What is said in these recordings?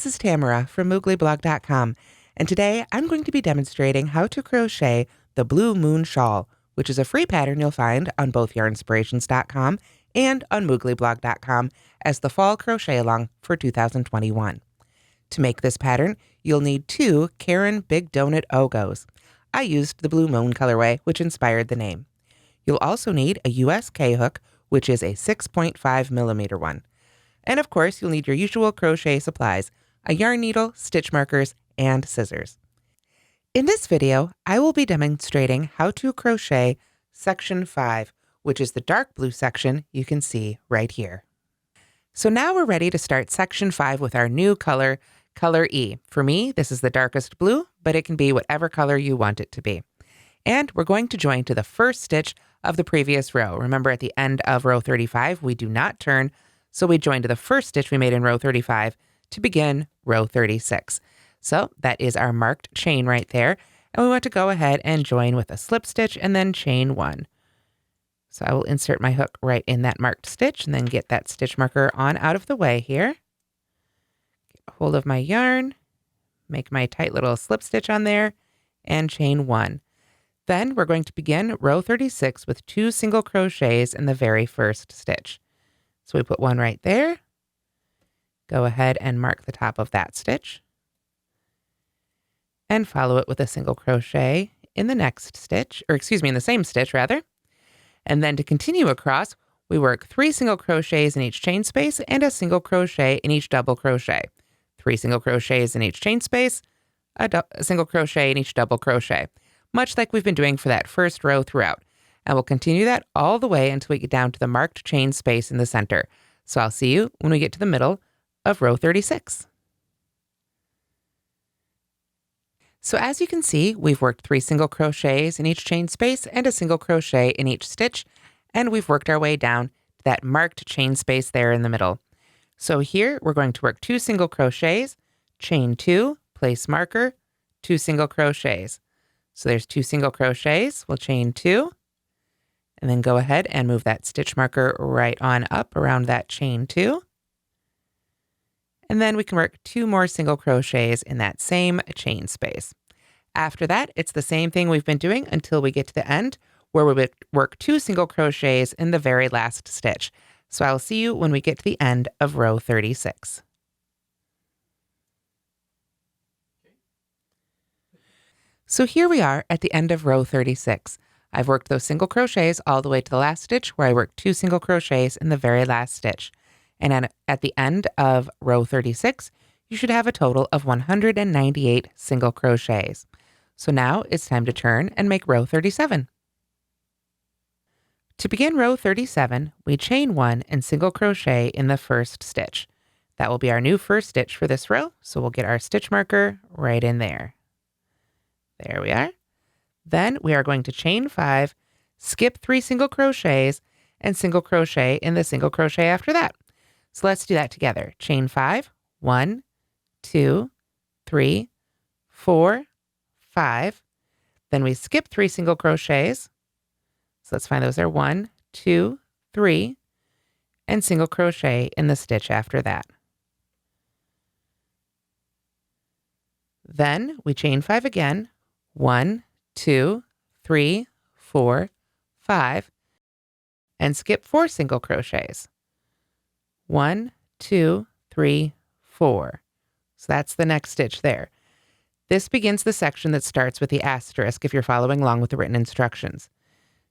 this is Tamara from mooglyblog.com, and today I'm going to be demonstrating how to crochet the Blue Moon Shawl, which is a free pattern you'll find on both yarnspirations.com and on mooglyblog.com as the Fall Crochet Along for 2021. To make this pattern, you'll need 2 Caron Big Donut Ogos. I used the Blue Moon colorway, which inspired the name. You'll also need a US K-hook, which is a 6.5 millimeter one. And of course, you'll need your usual crochet supplies, a yarn needle, stitch markers, and scissors. In this video, I will be demonstrating how to crochet section 5, which is the dark blue section you can see right here. So now we're ready to start section 5 with our new color, color E. For me, this is the darkest blue, but it can be whatever color you want it to be. And we're going to join to the first stitch of the previous row. Remember, at the end of row 35, we do not turn, so we join to the first stitch we made in row 35 to begin row 36. So that is our marked chain right there. And we want to go ahead and join with a slip stitch and then chain 1. So I will insert my hook right in that marked stitch and then get that stitch marker on out of the way here. Get a hold of my yarn, make my tight little slip stitch on there, and chain 1. Then we're going to begin row 36 with 2 single crochets in the very first stitch. So we put 1 right there. Go ahead and mark the top of that stitch. And follow it with a single crochet in the next stitch, or excuse me, in the same stitch rather. And then to continue across, we work 3 single crochets in each chain space and a single crochet in each double crochet. 3 single crochets in each chain space, a single crochet in each double crochet, much like we've been doing for that first row throughout. And we'll continue that all the way until we get down to the marked chain space in the center. So I'll see you when we get to the middle of row 36. So as you can see, we've worked 3 single crochets in each chain space and a single crochet in each stitch, and we've worked our way down to that marked chain space there in the middle. So here we're going to work 2 single crochets, chain 2, place marker, 2 single crochets. So there's 2 single crochets, we'll chain 2, and then go ahead and move that stitch marker right on up around that chain 2. And then we can work 2 more single crochets in that same chain space. After that, it's the same thing we've been doing until we get to the end, where we would work 2 single crochets in the very last stitch. So I'll see you when we get to the end of row 36. So here we are at the end of row 36. I've worked those single crochets all the way to the last stitch, where I worked 2 single crochets in the very last stitch. And at the end of row 36, you should have a total of 198 single crochets. So now it's time to turn and make row 37. To begin row 37, we chain 1 and single crochet in the first stitch. That will be our new first stitch for this row, so we'll get our stitch marker right in there. There we are. Then we are going to chain 5, skip 3 single crochets, and single crochet in the single crochet after that. So let's do that together. Chain 5, 1, 2, 3, 4, 5. Then we skip 3 single crochets. So let's find those are 1, 2, 3, and single crochet in the stitch after that. Then we chain 5 again. 1, 2, 3, 4, 5, and skip 4 single crochets. 1, 2, 3, 4. So that's the next stitch there. This begins the section that starts with the asterisk if you're following along with the written instructions.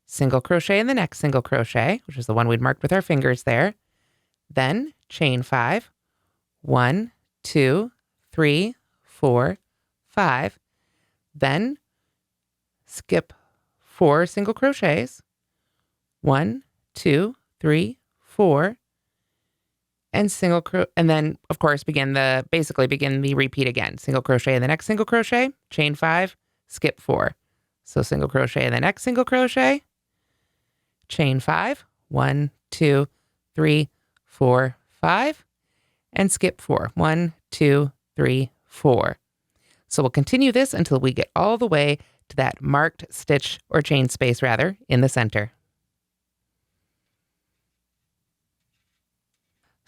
Single crochet in the next single crochet, which is the one we'd marked with our fingers there. Then chain 5, 1, 2, 3, 4, 5. Then skip 4 single crochets. 1, 2, 3, 4. And and then of course begin the repeat again. Single crochet in the next single crochet, chain 5, skip 4. So single crochet in the next single crochet, chain 5, 1, 2, 3, 4, 5, and skip 4. 1, 2, 3, 4. So we'll continue this until we get all the way to that marked stitch or chain space rather in the center.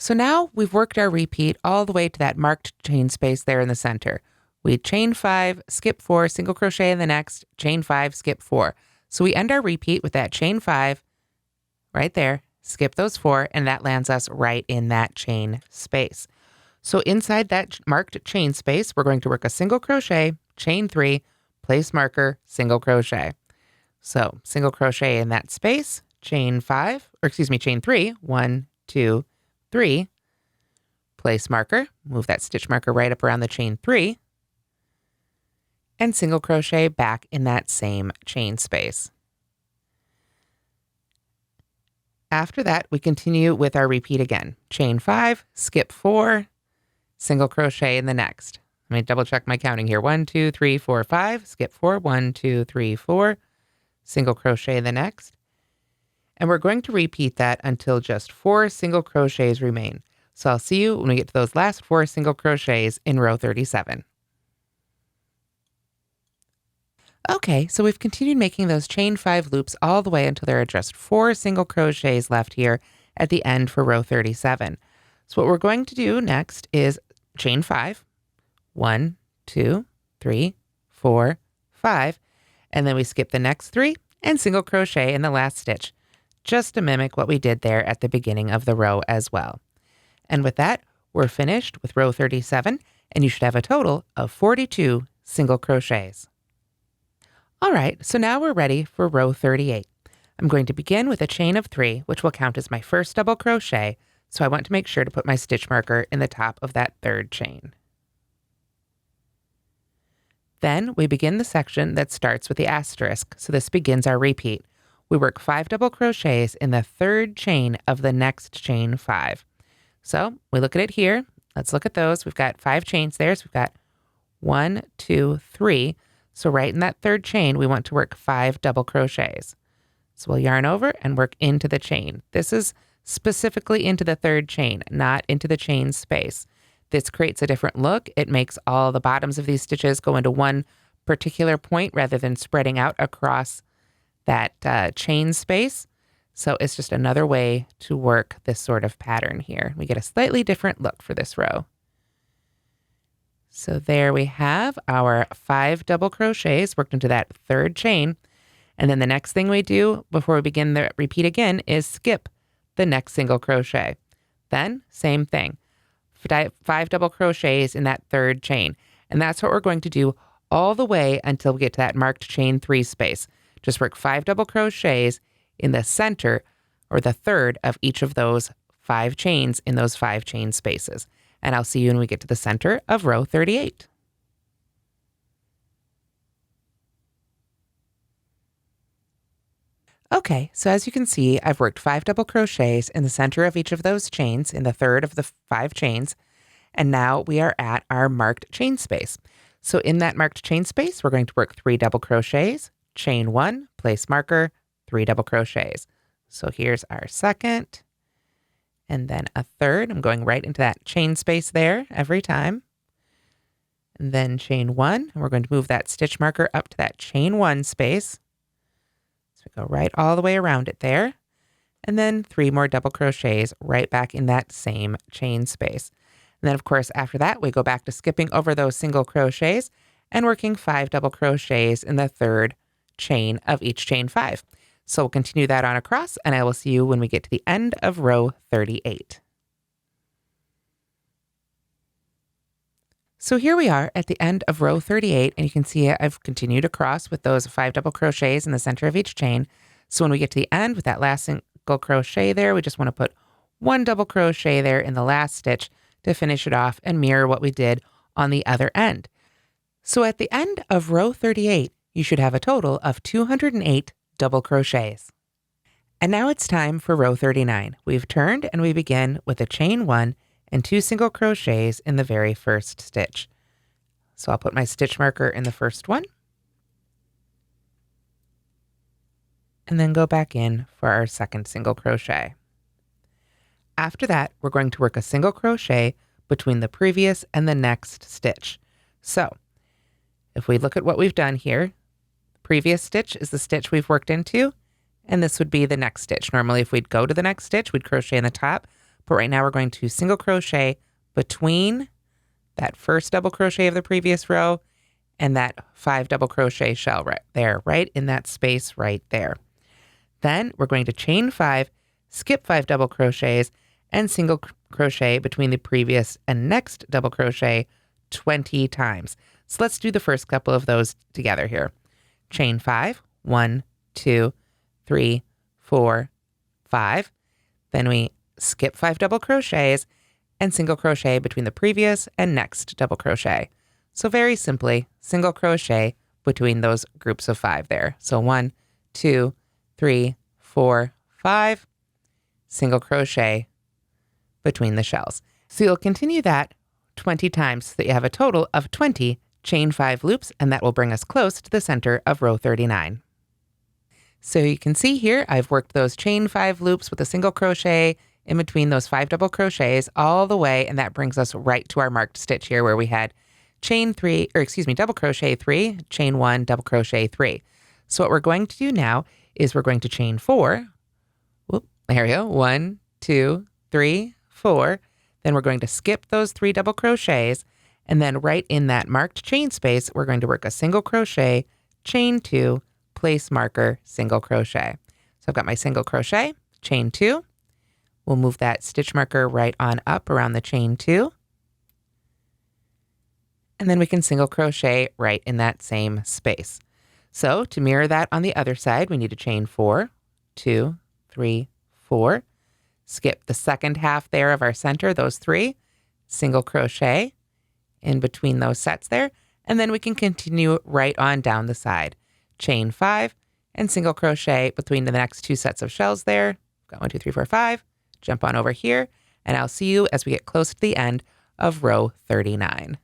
So now we've worked our repeat all the way to that marked chain space there in the center. We chain 5, skip 4, single crochet in the next, chain 5, skip 4. So we end our repeat with that chain 5 right there, skip those 4, and that lands us right in that chain space. So inside that marked chain space, we're going to work a single crochet, chain 3, place marker, single crochet. So single crochet in that space, chain 3, 1, 2, 3, place marker, move that stitch marker right up around the chain 3, and single crochet back in that same chain space. After that, we continue with our repeat again. Chain 5, skip 4, single crochet in the next. Let me double check my counting here. 1, 2, 3, 4, 5, skip 4, 1, 2, 3, 4, single crochet in the next. And we're going to repeat that until just 4 single crochets remain. So I'll see you when we get to those last 4 single crochets in row 37. Okay, so we've continued making those chain 5 loops all the way until there are just 4 single crochets left here at the end for row 37. So what we're going to do next is chain 5, 1, 2, 3, 4, 5, and then we skip the next 3 and single crochet in the last stitch, just to mimic what we did there at the beginning of the row as well. And with that, we're finished with row 37, and you should have a total of 42 single crochets. All right, so now we're ready for row 38. I'm going to begin with a chain of 3, which will count as my first double crochet, so I want to make sure to put my stitch marker in the top of that 3rd chain. Then we begin the section that starts with the asterisk, so this begins our repeat. We work 5 double crochets in the 3rd chain of the next chain 5. So we look at it here. Let's look at those. We've got 5 chains there, so we've got 1, 2, 3. So right in that 3rd chain, we want to work 5 double crochets. So we'll yarn over and work into the chain. This is specifically into the 3rd chain, not into the chain space. This creates a different look. It makes all the bottoms of these stitches go into one particular point rather than spreading out across that chain space. So it's just another way to work this sort of pattern here. We get a slightly different look for this row. So there we have our 5 double crochets worked into that 3rd chain. And then the next thing we do before we begin the repeat again is skip the next single crochet. Then same thing, 5 double crochets in that 3rd chain. And that's what we're going to do all the way until we get to that marked chain 3 space. Just work 5 double crochets in the center or the 3rd of each of those 5 chains in those 5 chain spaces. And I'll see you when we get to the center of row 38. Okay, so as you can see, I've worked 5 double crochets in the center of each of those chains in the 3rd of the 5 chains. And now we are at our marked chain space. So in that marked chain space, we're going to work 3 double crochets, chain 1, place marker, 3 double crochets. So here's our 2nd. And then a 3rd. I'm going right into that chain space there every time. And then chain 1. And we're going to move that stitch marker up to that chain 1 space. So we go right all the way around it there. And then 3 more double crochets right back in that same chain space. And then, of course, after that, we go back to skipping over those single crochets and working 5 double crochets in the 3rd chain of each chain 5. So we'll continue that on across, and I will see you when we get to the end of row 38. So here we are at the end of row 38, and you can see I've continued across with those 5 double crochets in the center of each chain. So when we get to the end with that last single crochet there, we just want to put 1 double crochet there in the last stitch to finish it off and mirror what we did on the other end. So at the end of row 38, you should have a total of 208 double crochets. And now it's time for row 39. We've turned and we begin with a chain 1 and 2 single crochets in the very first stitch. So I'll put my stitch marker in the first one and then go back in for our 2nd single crochet. After that, we're going to work a single crochet between the previous and the next stitch. So if we look at what we've done here, previous stitch is the stitch we've worked into, and this would be the next stitch. Normally, if we'd go to the next stitch, we'd crochet in the top, But right now we're going to single crochet between that first double crochet of the previous row and that 5 double crochet shell right there, right in that space right there. Then we're going to chain 5, skip 5 double crochets, and single crochet between the previous and next double crochet 20 times. So let's do the first couple of those together here. Chain 5, 1, 2, 3, 4, 5. Then we skip 5 double crochets and single crochet between the previous and next double crochet. So very simply, single crochet between those groups of 5 there. So 1, 2, 3, 4, 5, single crochet between the shells. So you'll continue that 20 times so that you have a total of 20 chain 5 loops, and that will bring us close to the center of row 39. So you can see here, I've worked those chain 5 loops with a single crochet in between those 5 double crochets all the way, and that brings us right to our marked stitch here where we had double crochet 3, chain 1, double crochet 3. So what we're going to do now is we're going to chain 4. Whoop, there we go. 1, 2, 3, 4. Then we're going to skip those 3 double crochets, and then right in that marked chain space, we're going to work a single crochet, chain 2, place marker, single crochet. So I've got my single crochet, chain 2. We'll move that stitch marker right on up around the chain 2. And then we can single crochet right in that same space. So to mirror that on the other side, we need to chain 4, 2, 3, 4. Skip the second half there of our center, those 3, single crochet in between those sets there, and then we can continue right on down the side. Chain 5 and single crochet between the next 2 sets of shells there. Got 1, 2, 3, 4, 5. Jump on over here, and I'll see you as we get close to the end of row 39.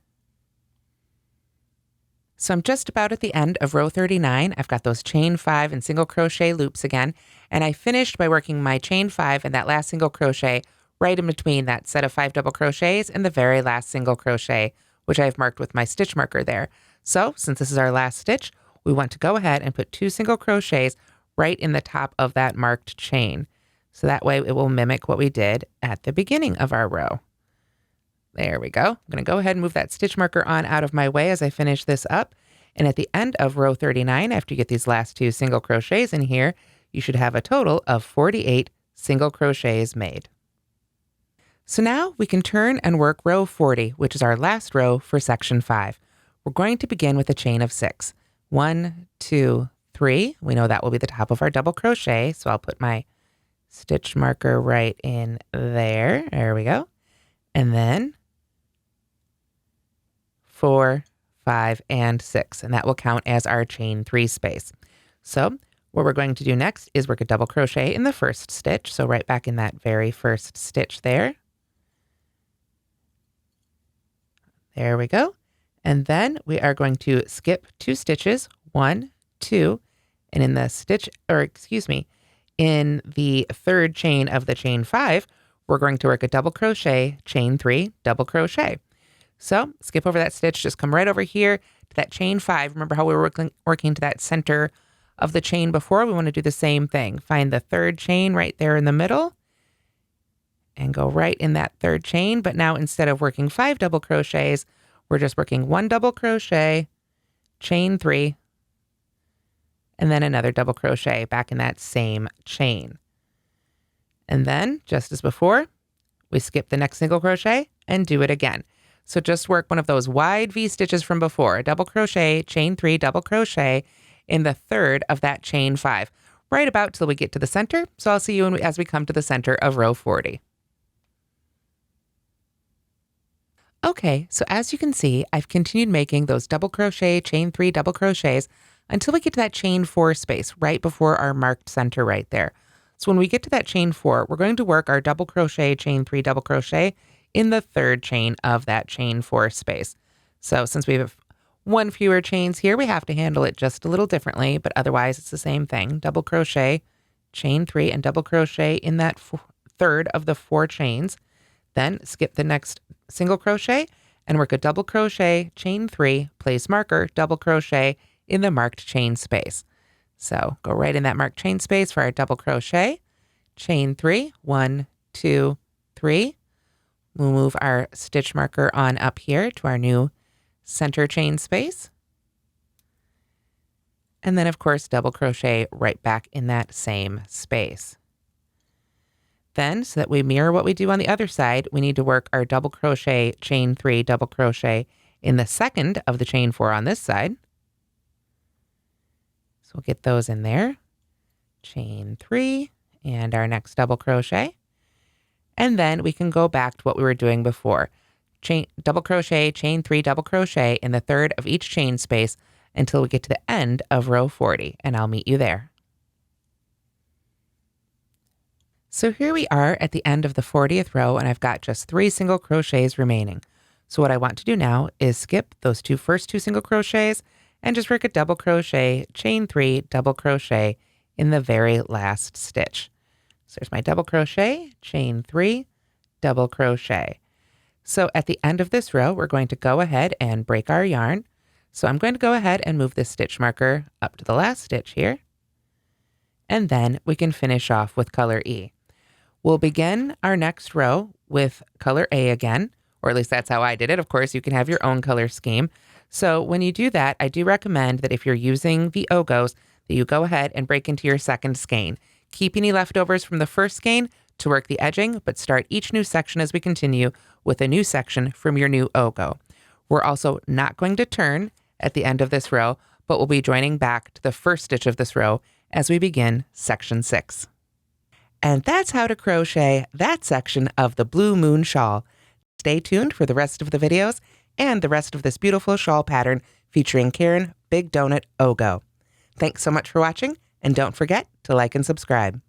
So I'm just about at the end of row 39. I've got those chain 5 and single crochet loops again, and I finished by working my chain 5 and that last single crochet right in between that set of 5 double crochets and the very last single crochet, which I've marked with my stitch marker there. So since this is our last stitch, we want to go ahead and put 2 single crochets right in the top of that marked chain. So that way it will mimic what we did at the beginning of our row. There we go. I'm going to go ahead and move that stitch marker on out of my way as I finish this up. And at the end of row 39, after you get these last 2 single crochets in here, you should have a total of 48 single crochets made. So now we can turn and work row 40, which is our last row for section 5. We're going to begin with a chain of 6. 1, 2, 3. We know that will be the top of our double crochet, so I'll put my stitch marker right in there. There we go. And then 4, 5, and 6, and that will count as our chain 3 space. So what we're going to do next is work a double crochet in the first stitch. So right back in that very first stitch there. There we go. And then we are going to skip 2 stitches, 1, 2, and in the in the third chain of the chain 5, we're going to work a double crochet, chain 3, double crochet. So skip over that stitch, just come right over here to that chain 5. Remember how we were working to that center of the chain before? We want to do the same thing. Find the third chain right there in the middle and go right in that third chain. But now instead of working 5 double crochets, we're just working 1 double crochet, chain 3, and then another double crochet back in that same chain. And then, just as before, we skip the next single crochet and do it again. So just work one of those wide V stitches from before, a double crochet, chain 3, double crochet in the third of that chain 5, right about till we get to the center. So I'll see you as we come to the center of row 40. Okay, so as you can see, I've continued making those double crochet, chain 3 double crochets until we get to that chain 4 space right before our marked center right there. So when we get to that chain 4, we're going to work our double crochet, chain 3 double crochet in the third chain of that chain 4 space. So since we have 1 fewer chains here, we have to handle it just a little differently, but otherwise it's the same thing. Double crochet, chain 3, and double crochet in that third of the 4 chains. Then skip the next single crochet and work a double crochet, chain 3, place marker, double crochet in the marked chain space. So go right in that marked chain space for our double crochet, chain 3, 1, 2, 3. We'll move our stitch marker on up here to our new center chain space. And then, of course, double crochet right back in that same space. Then, so that we mirror what we do on the other side, we need to work our double crochet, chain 3, double crochet in the second of the chain 4 on this side. So we'll get those in there. Chain 3 and our next double crochet. And then we can go back to what we were doing before. Double crochet, chain 3, double crochet in the third of each chain space until we get to the end of row 40, and I'll meet you there. So here we are at the end of the 40th row, and I've got just 3 single crochets remaining. So what I want to do now is skip those first two single crochets and just work a double crochet, chain 3, double crochet in the very last stitch. So there's my double crochet, chain 3, double crochet. So at the end of this row, we're going to go ahead and break our yarn. So I'm going to go ahead and move this stitch marker up to the last stitch here. And then we can finish off with color E. We'll begin our next row with color A again, or at least that's how I did it. Of course, you can have your own color scheme. So when you do that, I do recommend that if you're using the Ogos, that you go ahead and break into your second skein. Keep any leftovers from the first skein to work the edging, but start each new section as we continue with a new section from your new Ogo. We're also not going to turn at the end of this row, but we'll be joining back to the first stitch of this row as we begin section 6. And that's how to crochet that section of the Blue Moon Shawl. Stay tuned for the rest of the videos and the rest of this beautiful shawl pattern featuring Caron Big Donut Ogo. Thanks so much for watching, and don't forget to like and subscribe.